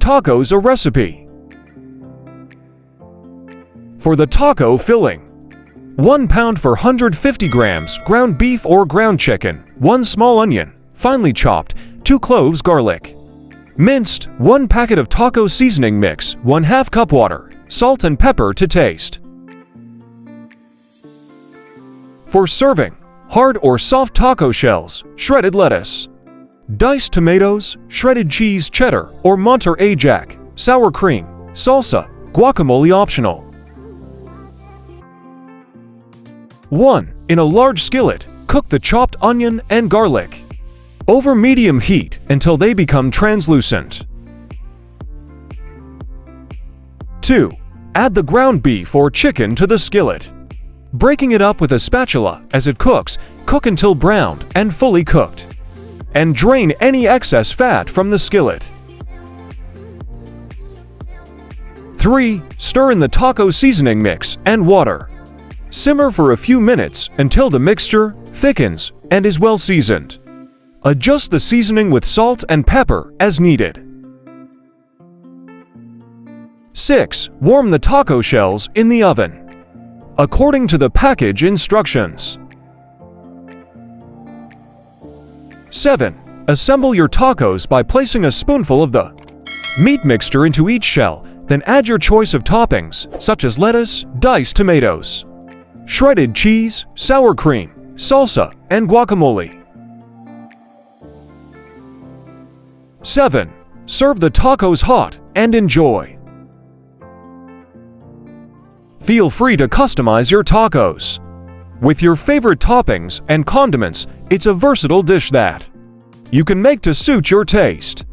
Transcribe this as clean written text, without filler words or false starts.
tacos a recipe. For the taco filling: 1 pound for 150 grams ground beef or ground chicken, 1 small onion, finely chopped, 2 cloves garlic. Minced: 1 packet of taco seasoning mix, 1/2 cup water, salt and pepper to taste. For serving: hard or soft taco shells, shredded lettuce, diced tomatoes, shredded cheese cheddar or Monterey Jack, sour cream, salsa, guacamole optional. 1. In a large skillet, cook the chopped onion and garlic over medium heat until they become translucent. 2. Add the ground beef or chicken to the skillet. Breaking it up with a spatula as it cooks, cook until browned and fully cooked. And drain any excess fat from the skillet. 3. Stir in the taco seasoning mix and water. Simmer for a few minutes until the mixture thickens and is well seasoned. Adjust the seasoning with salt and pepper as needed. 6. Warm the taco shells in the oven, according to the package instructions. 7. Assemble your tacos by placing a spoonful of the meat mixture into each shell, then add your choice of toppings, such as lettuce, diced tomatoes, shredded cheese, sour cream, salsa, and guacamole. 7. Serve the tacos hot and enjoy. Feel free to customize your tacos with your favorite toppings and condiments. It's a versatile dish that you can make to suit your taste.